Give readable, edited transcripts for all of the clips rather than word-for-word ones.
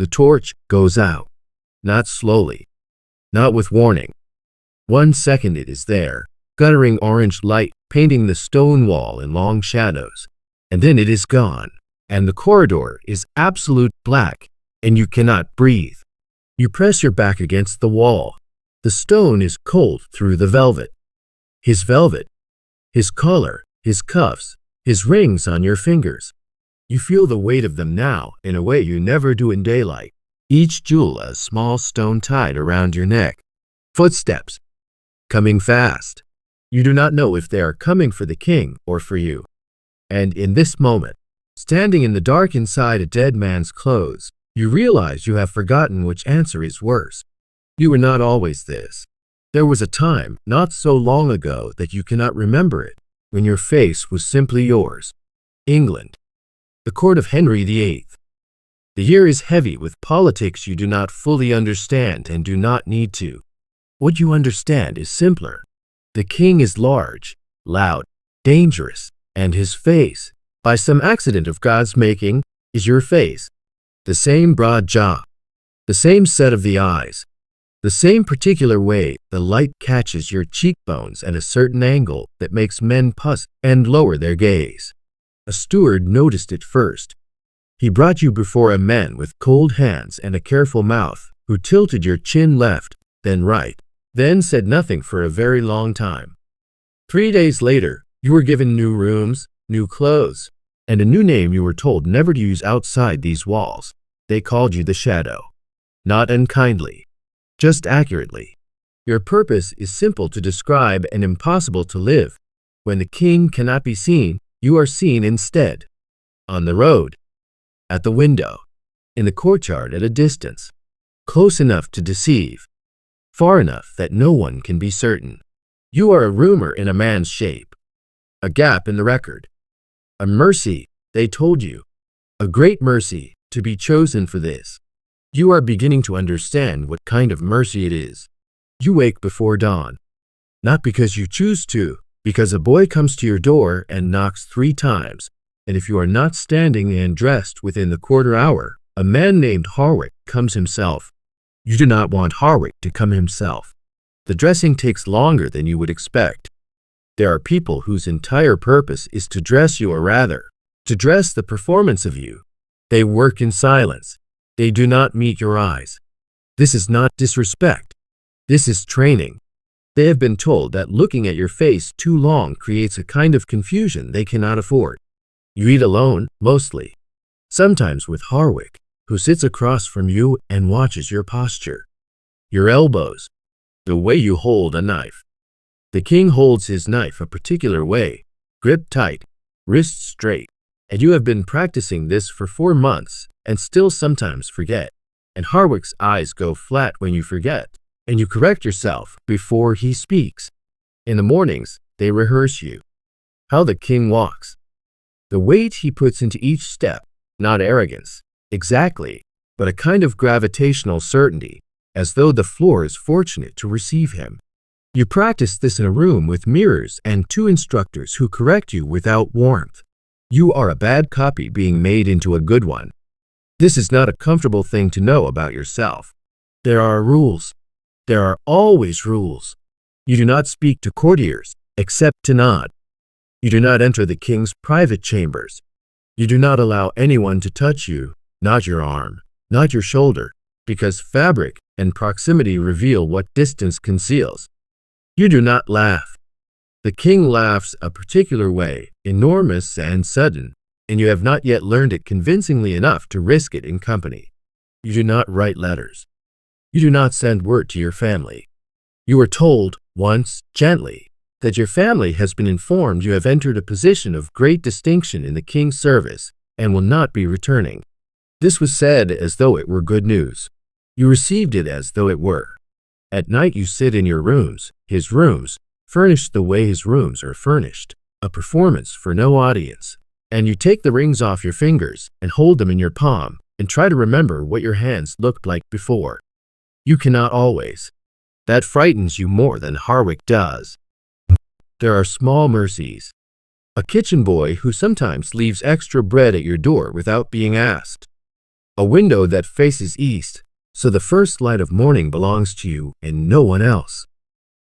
The torch goes out, not slowly, not with warning. 1 second it is there, guttering orange light, painting the stone wall in long shadows, and then it is gone, and the corridor is absolute black, and you cannot breathe. You press your back against the wall. The stone is cold through the velvet, his collar, his cuffs, his rings on your fingers. You feel the weight of them now in a way you never do in daylight. Each jewel a small stone tied around your neck. Footsteps, coming fast. You do not know if they are coming for the king or for you. And in this moment, standing in the dark inside a dead man's clothes, you realize you have forgotten which answer is worse. You were not always this. There was a time, not so long ago that you cannot remember it, when your face was simply yours. England. The court of Henry VIII. The year is heavy with politics you do not fully understand and do not need to. What you understand is simpler. The king is large, loud, dangerous, and his face, by some accident of God's making, is your face. The same broad jaw, the same set of the eyes, the same particular way the light catches your cheekbones at a certain angle that makes men pause and lower their gaze. A steward noticed it first. He brought you before a man with cold hands and a careful mouth, who tilted your chin left, then right, then said nothing for a very long time. 3 days later, you were given new rooms, new clothes, and a new name you were told never to use outside these walls. They called you the Shadow. Not unkindly, just accurately. Your purpose is simple to describe and impossible to live. When the king cannot be seen, you are seen instead. On the road, at the window, in the courtyard at a distance, close enough to deceive, far enough that no one can be certain. You are a rumor in a man's shape, a gap in the record, a mercy, they told you, a great mercy to be chosen for this. You are beginning to understand what kind of mercy it is. You wake before dawn, not because you choose to, because a boy comes to your door and knocks 3 times, and if you are not standing and dressed within the quarter hour, a man named Harwick comes himself. You do not want Harwick to come himself. The dressing takes longer than you would expect. There are people whose entire purpose is to dress you, or rather, to dress the performance of you. They work in silence. They do not meet your eyes. This is not disrespect. This is training. They have been told that looking at your face too long creates a kind of confusion they cannot afford. You eat alone, mostly. Sometimes with Harwick, who sits across from you and watches your posture, your elbows, the way you hold a knife. The king holds his knife a particular way, grip tight, wrist straight, and you have been practicing this for 4 months and still sometimes forget. And Harwick's eyes go flat when you forget, and you correct yourself before he speaks. In the mornings, they rehearse you. How the king walks. The weight he puts into each step, not arrogance, exactly, but a kind of gravitational certainty, as though the floor is fortunate to receive him. You practice this in a room with mirrors and 2 instructors who correct you without warmth. You are a bad copy being made into a good one. This is not a comfortable thing to know about yourself. There are rules. There are always rules. You do not speak to courtiers, except to nod. You do not enter the king's private chambers. You do not allow anyone to touch you, not your arm, not your shoulder, because fabric and proximity reveal what distance conceals. You do not laugh. The king laughs a particular way, enormous and sudden, and you have not yet learned it convincingly enough to risk it in company. You do not write letters. You do not send word to your family. You were told, once, gently, that your family has been informed you have entered a position of great distinction in the king's service and will not be returning. This was said as though it were good news. You received it as though it were. At night you sit in your rooms, his rooms, furnished the way his rooms are furnished, a performance for no audience, and you take the rings off your fingers and hold them in your palm and try to remember what your hands looked like before. You cannot always. That frightens you more than Harwick does. There are small mercies. A kitchen boy who sometimes leaves extra bread at your door without being asked. A window that faces east, so the first light of morning belongs to you and no one else.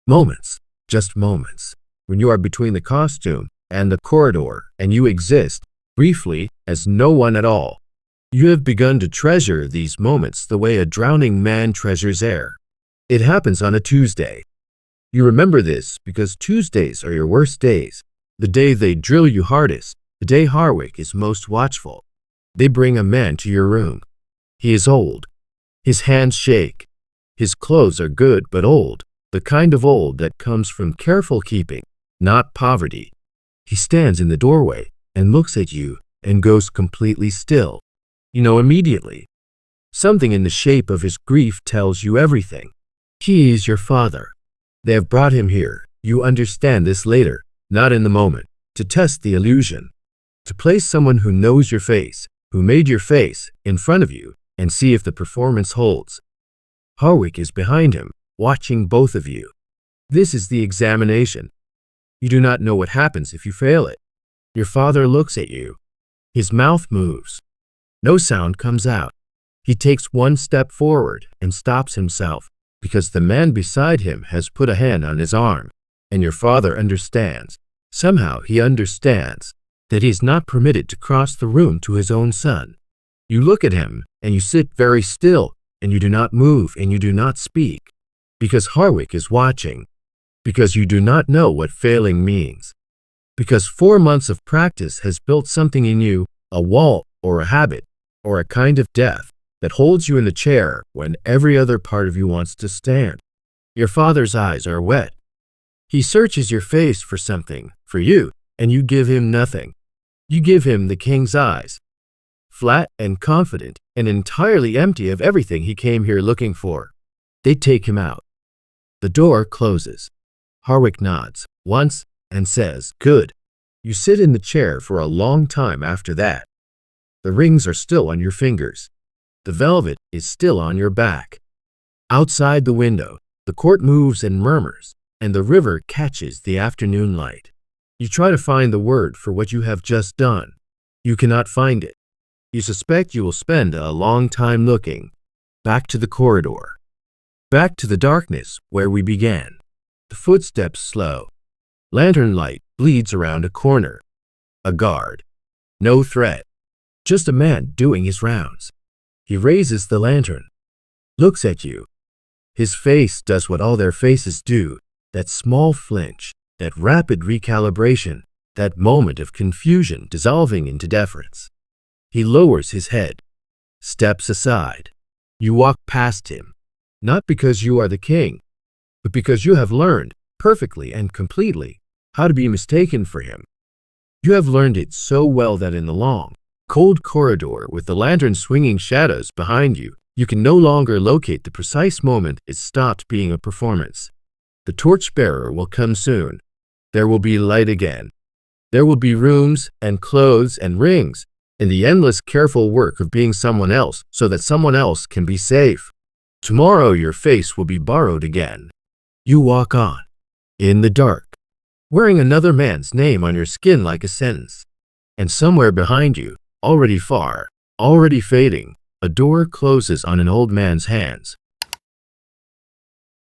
Moments, just moments, when you are between the costume and the corridor and you exist, briefly, as no one at all. You have begun to treasure these moments the way a drowning man treasures air. It happens on a Tuesday. You remember this because Tuesdays are your worst days, the day they drill you hardest, the day Harwick is most watchful. They bring a man to your room. He is old. His hands shake. His clothes are good but old, the kind of old that comes from careful keeping, not poverty. He stands in the doorway and looks at you and goes completely still. You know immediately. Something in the shape of his grief tells you everything. He is your father. They have brought him here. You understand this later, not in the moment, to test the illusion. To place someone who knows your face, who made your face, in front of you and see if the performance holds. Harwick is behind him, watching both of you. This is the examination. You do not know what happens if you fail it. Your father looks at you. His mouth moves. No sound comes out. He takes one step forward and stops himself because the man beside him has put a hand on his arm, and your father understands. Somehow he understands that he is not permitted to cross the room to his own son. You look at him and you sit very still and you do not move and you do not speak because Harwick is watching, because you do not know what failing means, because 4 months of practice has built something in you, a wall or a habit or a kind of death that holds you in the chair when every other part of you wants to stand. Your father's eyes are wet. He searches your face for something, for you, and you give him nothing. You give him the king's eyes, flat and confident and entirely empty of everything he came here looking for. They take him out. The door closes. Harwick nods once and says, "Good." You sit in the chair for a long time after that. The rings are still on your fingers. The velvet is still on your back. Outside the window, the court moves and murmurs, and the river catches the afternoon light. You try to find the word for what you have just done. You cannot find it. You suspect you will spend a long time looking. Back to the corridor. Back to the darkness where we began. The footsteps slow. Lantern light bleeds around a corner. A guard. No threat. Just a man doing his rounds. He raises the lantern. Looks at you. His face does what all their faces do. That small flinch. That rapid recalibration. That moment of confusion dissolving into deference. He lowers his head. Steps aside. You walk past him. Not because you are the king, but because you have learned, perfectly and completely, how to be mistaken for him. You have learned it so well that in the long, cold corridor with the lantern swinging shadows behind you, you can no longer locate the precise moment it stopped being a performance. The torchbearer will come soon. There will be light again. There will be rooms and clothes and rings, and the endless careful work of being someone else so that someone else can be safe. Tomorrow your face will be borrowed again. You walk on, in the dark, wearing another man's name on your skin like a sentence. And somewhere behind you, already far, already fading, a door closes on an old man's hands.